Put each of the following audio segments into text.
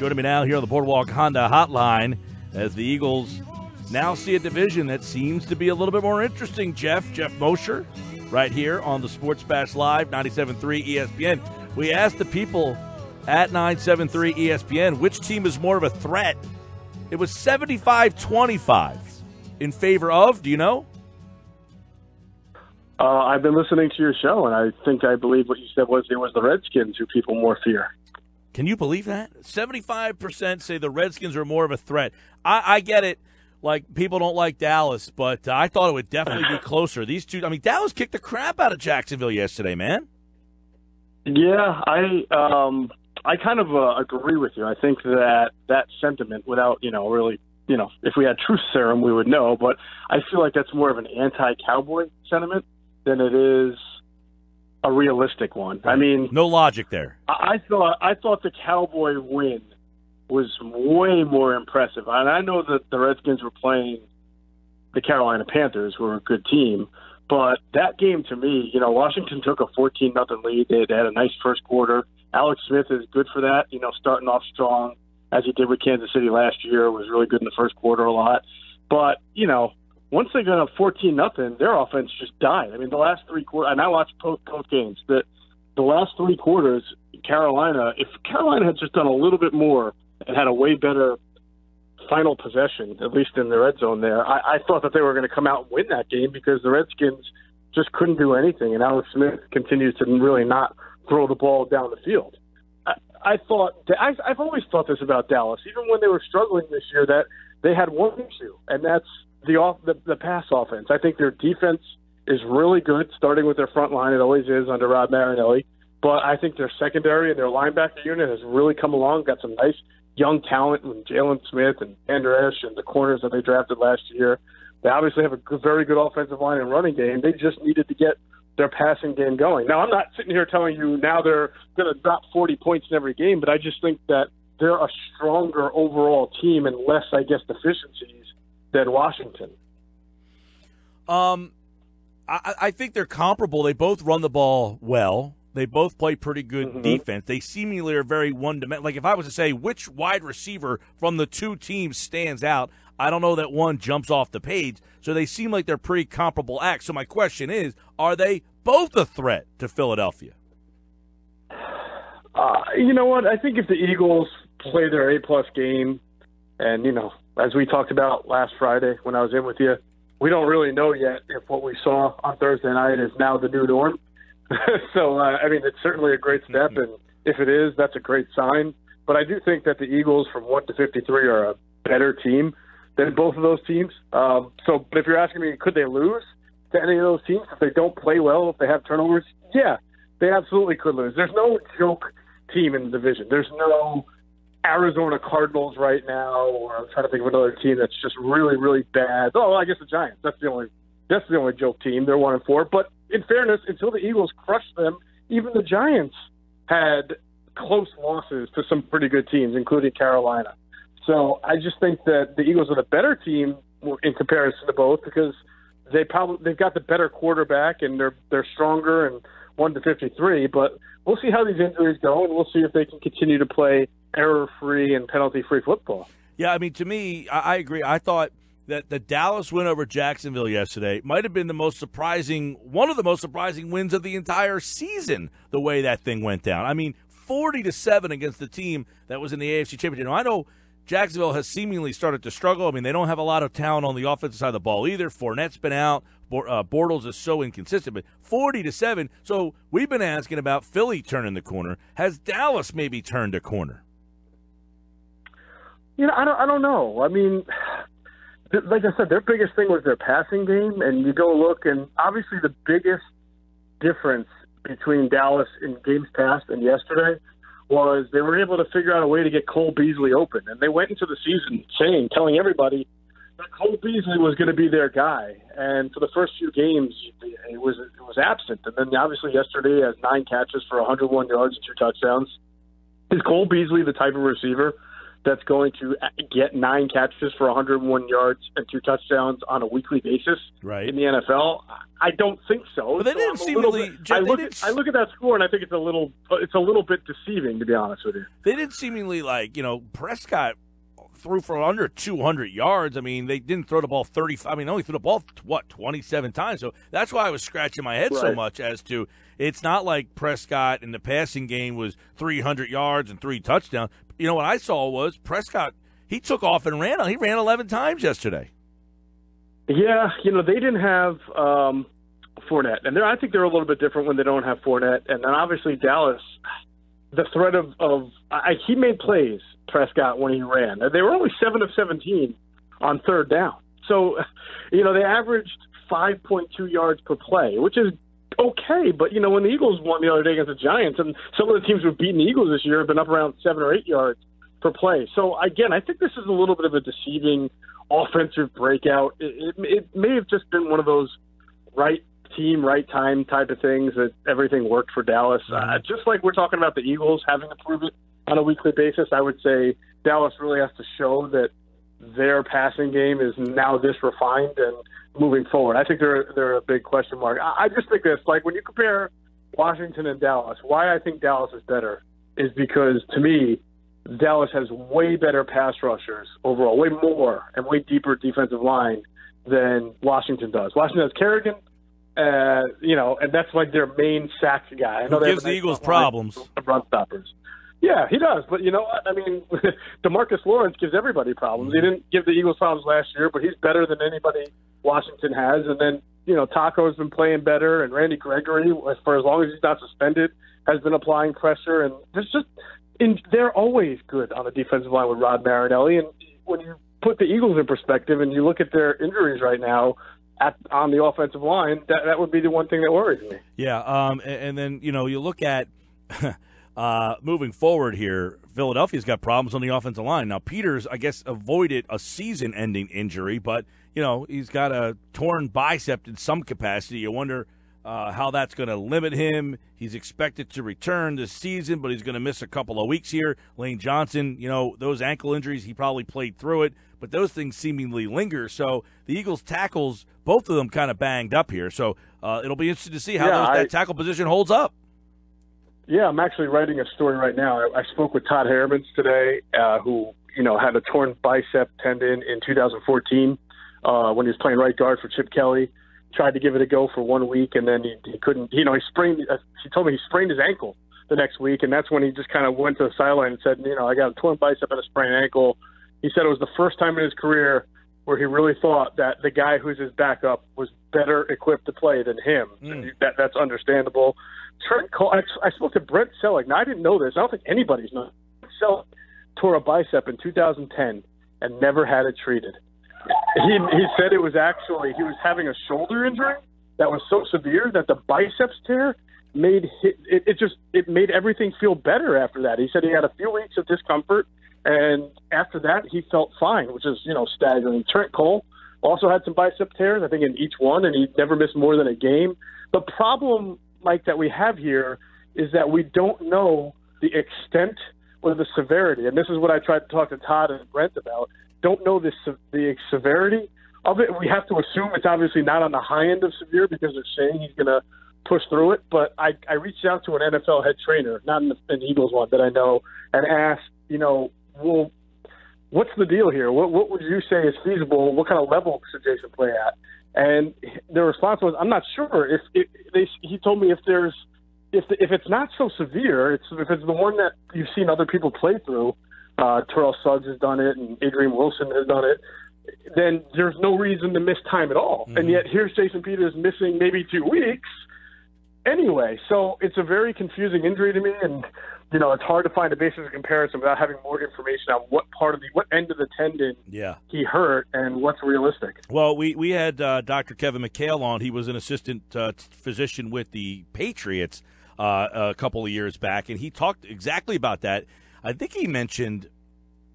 Joining me now here on the Boardwalk Honda Hotline as the Eagles now see a division that seems to be a little bit more interesting. Geoff Mosher, right here on the Sports Bash Live, 97.3 ESPN. We asked the people at 97.3 ESPN which team is more of a threat. It was 75-25 in favor of, do you know? I've been listening to your show, and I believe what you said was it was the Redskins who people more fear. Can you believe that? 75% say the Redskins are more of a threat. I get it. Like, people don't like Dallas, but I thought it would definitely be closer. These two, I mean, Dallas kicked the crap out of Jacksonville yesterday, man. Yeah, I kind of agree with you. I think that sentiment, without, really, if we had truth serum, we would know. But I feel like that's more of an anti-Cowboy sentiment than it is a realistic one. I mean, no logic there. I thought the Cowboy win was way more impressive. And I know that the Redskins were playing the Carolina Panthers, who are a good team. But that game, to me, Washington took a 14-0 lead. They had a nice first quarter. Alex Smith is good for that, starting off strong, as he did with Kansas City last year, was really good in the first quarter a lot. But, once they got up 14-0, their offense just died. I mean, the last three quarters, and I watched both games, the last three quarters, if Carolina had just done a little bit more and had a way better final possession, at least in the red zone there, I thought that they were going to come out and win that game because the Redskins just couldn't do anything, and Alex Smith continues to really not throw the ball down the field. I've always thought this about Dallas, even when they were struggling this year, that they had one issue, and that's the pass offense. I think their defense is really good, starting with their front line. It always is under Rod Marinelli. But I think their secondary and their linebacker unit has really come along, got some nice young talent with Jalen Smith and Andresh and the corners that they drafted last year. They obviously have a very good offensive line and running game. They just needed to get their passing game going. Now, I'm not sitting here telling you now they're going to drop 40 points in every game, but I just think that they're a stronger overall team and less, I guess, deficiencies than Washington. I think they're comparable. They both run the ball well. They both play pretty good defense. They seemingly are very one-dimensional. Like, if I was to say which wide receiver from the two teams stands out, I don't know that one jumps off the page. So they seem like they're pretty comparable acts. So my question is, are they both a threat to Philadelphia? You know what? I think if the Eagles play their A-plus game, and, as we talked about last Friday when I was in with you, we don't really know yet if what we saw on Thursday night is now the new norm. So, it's certainly a great step, and if it is, that's a great sign. But I do think that the Eagles from 1 to 53 are a better team than both of those teams. But if you're asking me, could they lose to any of those teams if they don't play well, if they have turnovers? Yeah, they absolutely could lose. There's no joke team in the division. There's no Arizona Cardinals right now, or I'm trying to think of another team that's just really, really bad. Oh, I guess the Giants. That's the only joke team. They're 1-4. But in fairness, until the Eagles crushed them, even the Giants had close losses to some pretty good teams, including Carolina. So I just think that the Eagles are the better team in comparison to both because they've got the better quarterback and they're stronger and 1 to 53. But we'll see how these injuries go, and we'll see if they can continue to play error-free and penalty-free football. Yeah, to me, I agree. I thought that the Dallas win over Jacksonville yesterday might have been one of the most surprising wins of the entire season, the way that thing went down. 40-7 against the team that was in the AFC Championship. Now, I know Jacksonville has seemingly started to struggle. They don't have a lot of talent on the offensive side of the ball either. Fournette's been out. Bortles is so inconsistent. But 40-7, so we've been asking about Philly turning the corner. Has Dallas maybe turned a corner? I don't know. Like I said, their biggest thing was their passing game, and you go look, and obviously the biggest difference between Dallas in games past and yesterday was they were able to figure out a way to get Cole Beasley open, and they went into the season telling everybody that Cole Beasley was going to be their guy, and for the first few games it was absent, and then obviously yesterday he has 9 catches for 101 yards and 2 touchdowns. Is Cole Beasley the type of receiver that's going to get 9 catches for 101 yards and 2 touchdowns on a weekly basis in the NFL? I don't think so. But they didn't seemingly. I look at that score and I think it's a little bit deceiving, to be honest with you. They didn't seemingly Prescott threw for under 200 yards. I mean, they didn't throw the ball 35. I mean, they only threw the ball 27 times. So that's why I was scratching my head so much as to it's not like Prescott in the passing game was 300 yards and 3 touchdowns. You know what I saw was Prescott. He took off and ran. He ran 11 times yesterday. Yeah, they didn't have Fournette, and I think they're a little bit different when they don't have Fournette. And then obviously Dallas, the threat of he made plays, Prescott, when he ran. They were only 7 of 17 on third down. So, they averaged 5.2 yards per play, which is okay. But, when the Eagles won the other day against the Giants, and some of the teams who have beaten the Eagles this year have been up around 7 or 8 yards per play. So, again, I think this is a little bit of a deceiving offensive breakout. It may have just been one of those right team, right time type of things that everything worked for Dallas. Just like we're talking about the Eagles having to prove it on a weekly basis, I would say Dallas really has to show that their passing game is now this refined and moving forward. I think they're a big question mark. I just think this, like when you compare Washington and Dallas, why I think Dallas is better is because, to me, Dallas has way better pass rushers overall, way more and way deeper defensive line than Washington does. Washington has Kerrigan, and that's like their main sack guy. I know who gives the Eagles problems. Run stoppers. Yeah, he does. But you know what? I mean, DeMarcus Lawrence gives everybody problems. He didn't give the Eagles problems last year, but he's better than anybody Washington has. And then, Taco's been playing better, and Randy Gregory, for as long as he's not suspended, has been applying pressure. And they're always good on the defensive line with Rod Marinelli. And when you put the Eagles in perspective and you look at their injuries right now on the offensive line, that would be the one thing that worries me. Yeah, and then, you look at moving forward here, Philadelphia's got problems on the offensive line. Now, Peters, I guess, avoided a season-ending injury, but, he's got a torn bicep in some capacity. You wonder how that's going to limit him. He's expected to return this season, but he's going to miss a couple of weeks here. Lane Johnson, those ankle injuries, he probably played through it, but those things seemingly linger. So the Eagles' tackles, both of them kind of banged up here. So it'll be interesting to see how that tackle position holds up. Yeah, I'm actually writing a story right now. I spoke with Todd Hermans today, who had a torn bicep tendon in 2014 when he was playing right guard for Chip Kelly. Tried to give it a go for 1 week, and then he couldn't. He sprained. He told me he sprained his ankle the next week, and that's when he just kind of went to the sideline and said, I got a torn bicep and a sprained ankle. He said it was the first time in his career where he really thought that the guy who's his backup was better equipped to play than him. That's understandable. Trent Cole, I spoke to Brent Selleck. Now, I didn't know this. I don't think anybody's known. Selleck tore a bicep in 2010 and never had it treated. He said it was actually he was having a shoulder injury that was so severe that the biceps tear made it made everything feel better after that. He said he had a few weeks of discomfort, and after that he felt fine, which is staggering. Trent Cole also had some bicep tears, I think, in each one, and he never missed more than a game. The problem, Mike, that we have here is that we don't know the extent or the severity, and this is what I tried to talk to Todd and Brent about. Don't know the severity of it. We have to assume it's obviously not on the high end of severe because they're saying he's going to push through it. But I reached out to an NFL head trainer, not an Eagles one, that I know, and asked, well, what's the deal here? What would you say is feasible? What kind of level should Jason play at? And the response was, I'm not sure. He told me if it's not so severe, if it's the one that you've seen other people play through, Terrell Suggs has done it and Adrian Wilson has done it, then there's no reason to miss time at all. And yet here's Jason Peters missing maybe 2 weeks anyway. So it's a very confusing injury to me, and it's hard to find a basis of comparison without having more information on what end of the tendon he hurt and what's realistic. Well, we had Dr. Kevin McHale on. He was an assistant physician with the Patriots a couple of years back, and he talked exactly about that. I think he mentioned,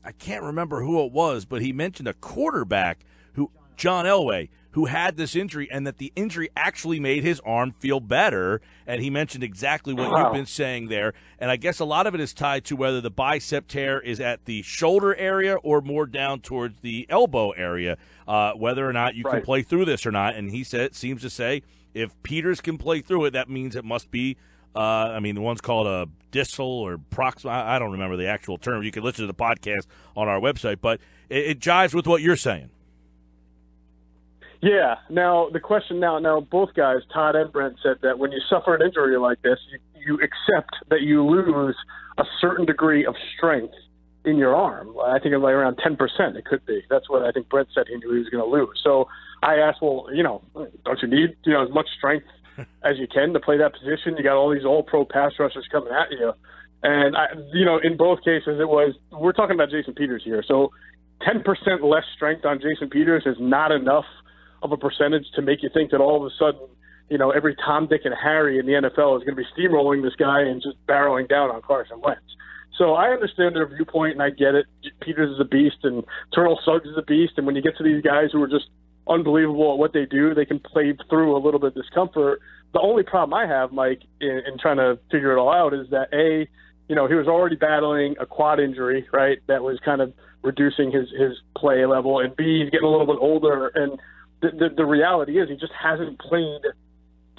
I can't remember who it was, but he mentioned a quarterback who John Elway, who had this injury, and that the injury actually made his arm feel better. And he mentioned exactly what you've been saying there. And I guess a lot of it is tied to whether the bicep tear is at the shoulder area or more down towards the elbow area, whether or not you can play through this or not. And he seems to say if Peters can play through it, that means it must be, the one's called a distal or proximal. I don't remember the actual term. You can listen to the podcast on our website, but it jives with what you're saying. Yeah. Now, the question now both guys, Todd and Brent, said that when you suffer an injury like this, you accept that you lose a certain degree of strength in your arm. I think it's like around 10% it could be. That's what I think Brent said he knew he was going to lose. So I asked, well, don't you need, as much strength as you can to play that position? You got all these all-pro pass rushers coming at you. And, in both cases we're talking about Jason Peters here. So 10% less strength on Jason Peters is not enough of a percentage to make you think that all of a sudden, every Tom, Dick, and Harry in the NFL is going to be steamrolling this guy and just barreling down on Carson Wentz. So I understand their viewpoint, and I get it. Peters is a beast, and Terrell Suggs is a beast. And when you get to these guys who are just unbelievable at what they do, they can play through a little bit of discomfort. The only problem I have, Mike, in trying to figure it all out is that, A, he was already battling a quad injury, right, that was kind of reducing his play level, and B, he's getting a little bit older, and the reality is he just hasn't played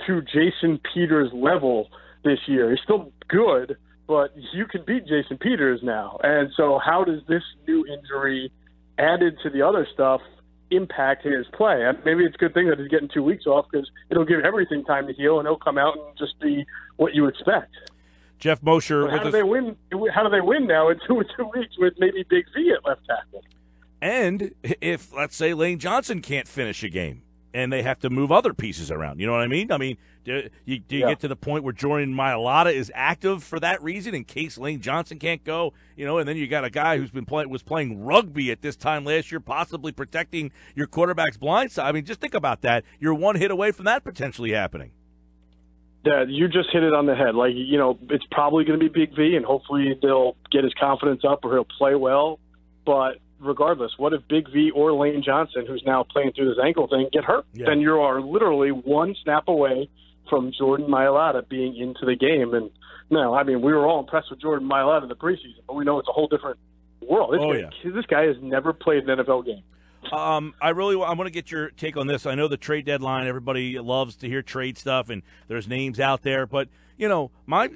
to Jason Peters' level this year. He's still good, but you can beat Jason Peters now. And so how does this new injury added to the other stuff impact his play? And maybe it's a good thing that he's getting 2 weeks off because it'll give everything time to heal, and he'll come out and just be what you expect. Geoff Mosher. How do they win? How do they win now in 2 weeks with maybe Big V at left tackle? And if, let's say, Lane Johnson can't finish a game and they have to move other pieces around, you know what I mean? Do you get to the point where Jordan Mailata is active for that reason in case Lane Johnson can't go? And then you got a guy who's was playing rugby at this time last year, possibly protecting your quarterback's blind side. Just think about that. You're one hit away from that potentially happening. Yeah, you just hit it on the head. It's probably going to be Big V, and hopefully they'll get his confidence up or he'll play well. But regardless, what if Big V or Lane Johnson, who's now playing through this ankle thing, get hurt? Yeah. Then you are literally one snap away from Jordan Mailata being into the game. And no, we were all impressed with Jordan Mailata in the preseason, but we know it's a whole different world. This guy has never played an NFL game. I want to get your take on this. I know the trade deadline, everybody loves to hear trade stuff, and there's names out there. But, my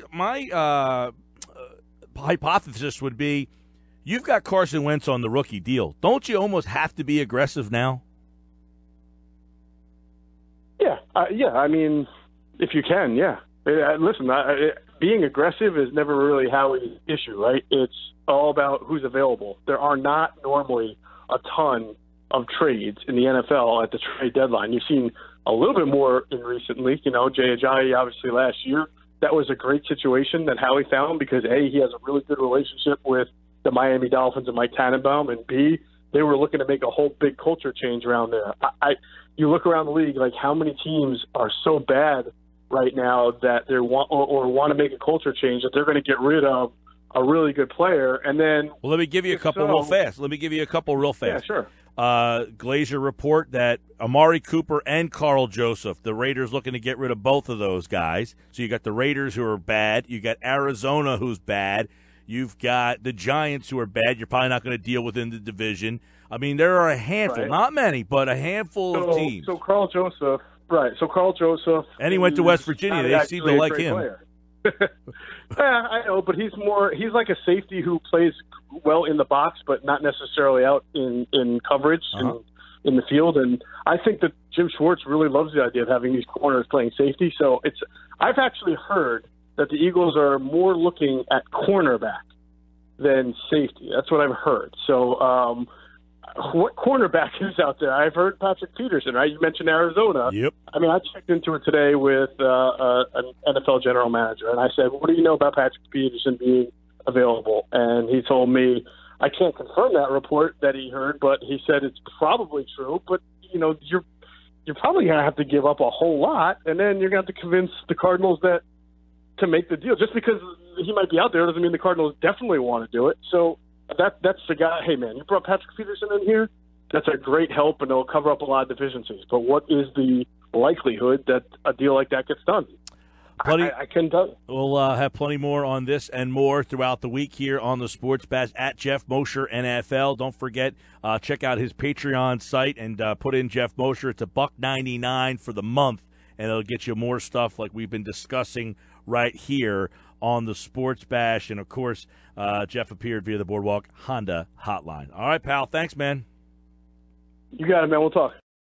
hypothesis would be you've got Carson Wentz on the rookie deal. Don't you almost have to be aggressive now? Yeah. If you can, yeah. Listen, being aggressive is never really Howie's issue, right? It's all about who's available. There are not normally a ton of trades in the NFL at the trade deadline. You've seen a little bit more in recently. Jay Ajayi, obviously, last year. That was a great situation that Howie found because, A, he has a really good relationship with the Miami Dolphins and Mike Tannenbaum, and B, they were looking to make a whole big culture change around there. You look around the league, how many teams are so bad right now that they want to make a culture change that they're going to get rid of a really good player, and then... Well, let me give you a couple real fast. Yeah, sure. Glazier report that Amari Cooper and Carl Joseph, the Raiders looking to get rid of both of those guys. So you got the Raiders who are bad. You got Arizona who's bad. You've got the Giants who are bad. You're probably not going to deal with in the division. There are a handful, not many, but a handful of teams. So Carl Joseph, right. So Carl Joseph. And he went to West Virginia. They seem to like him. Yeah, I know, but he's like a safety who plays well in the box, but not necessarily out in coverage in the field. And I think that Jim Schwartz really loves the idea of having these corners playing safety. So I've actually heard that the Eagles are more looking at cornerback than safety. That's what I've heard. So what cornerback is out there? I've heard Patrick Peterson, right? You mentioned Arizona. Yep. I checked into it today with an NFL general manager, and I said, what do you know about Patrick Peterson being available? And he told me, I can't confirm that report that he heard, but he said it's probably true, but, you're probably going to have to give up a whole lot, and then you're going to have to convince the Cardinals to make the deal. Just because he might be out there doesn't mean the Cardinals definitely want to do it. So that's the guy. Hey, man, you brought Patrick Peterson in here. that's a great help, and it'll cover up a lot of deficiencies. But what is the likelihood that a deal like that gets done? I couldn't tell you. We'll have plenty more on this and more throughout the week here on the Sports Bash at Geoff Mosher NFL. Don't forget, check out his Patreon site and put in Geoff Mosher. It's $1.99 for the month, and it'll get you more stuff like we've been discussing right here on the Sports Bash. And, of course, Geoff appeared via the Boardwalk Honda hotline. All right, pal. Thanks, man. You got it, man. We'll talk.